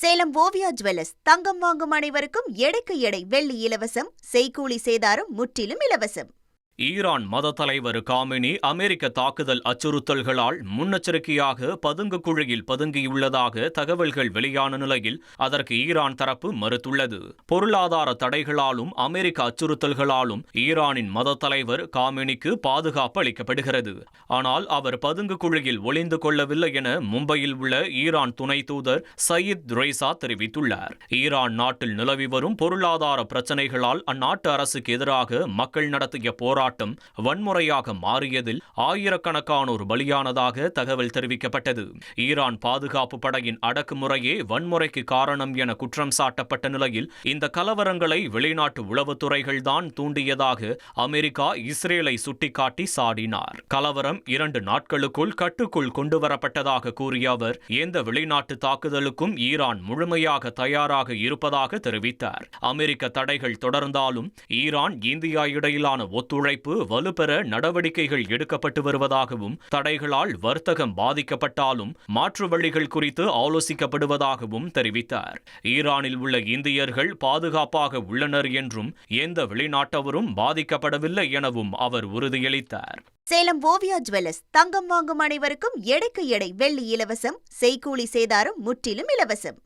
Salem Oviya jewellers தங்கம் வாங்கும் அனைவருக்கும் எடைக்கு எடை வெள்ளி இலவசம், செய்கூலி சேதாரம் முற்றிலும் இலவசம். ஈரான் மத தலைவர் காமினி அமெரிக்க தாக்குதல் அச்சுறுத்தல்களால் முன்னெச்சரிக்கையாக பதுங்கு குழியில் பதுங்கியுள்ளதாக தகவல்கள் வெளியான நிலையில் அதற்கு ஈரான் தரப்பு மறுத்துள்ளது. பொருளாதார தடைகளாலும் அமெரிக்க அச்சுறுத்தல்களாலும் ஈரானின் மத தலைவர் காமினிக்கு பாதுகாப்பு அளிக்கப்படுகிறது. ஆனால் அவர் பதுங்கு குழியில் ஒளிந்து கொள்ளவில்லை என மும்பையில் உள்ள ஈரான் துணை தூதர் சயீத் ரெய்சா தெரிவித்துள்ளார். ஈரான் நாட்டில் நிலவி வரும் பொருளாதார பிரச்சினைகளால் அந்நாட்டு அரசுக்கு எதிராக மக்கள் நடத்திய போராட்டம் வன்முறையாக மாறியதில் ஆயிரக்கணக்கானோர் பலியானதாக தகவல் தெரிவிக்கப்பட்டது. ஈரான் பாதுகாப்பு படையின் அடக்குமுறையே வன்முறைக்கு காரணம் என குற்றம் சாட்டப்பட்ட நிலையில் இந்த கலவரங்களை வெளிநாட்டு உளவுத்துறைகள்தான் தூண்டியதாக அமெரிக்கா இஸ்ரேலை சுட்டிக்காட்டி சாடினார். கலவரம் 2 நாட்களுக்குள் கட்டுக்குள் கொண்டுவரப்பட்டதாக கூறிய அவர் எந்த வெளிநாட்டு தாக்குதலுக்கும் ஈரான் முழுமையாக தயாராக இருப்பதாக தெரிவித்தார். அமெரிக்க தடைகள் தொடர்ந்தாலும் ஈரான் இந்தியா இடையிலான ஒத்துழைப்பு வலுப்பெற நடவடிக்கைகள் எடுக்கப்பட்டு வருவதாகவும் தடைகளால் வர்த்தகம் பாதிக்கப்பட்டாலும் மாற்று வழிகள் குறித்து ஆலோசிக்கப்படுவதாகவும் தெரிவித்தார். ஈரானில் உள்ள இந்தியர்கள் பாதுகாப்பாக உள்ளனர் என்றும் எந்த வெளிநாட்டவரும் பாதிக்கப்படவில்லை எனவும் அவர் உறுதியளித்தார். சேலம் ஓவியா ஜுவல்லர்ஸ் தங்கம் வாங்கும் அனைவருக்கும் எடைக்கு எடை வெள்ளி இலவசம், செய்கூலி சேதாரம் முற்றிலும் இலவசம்.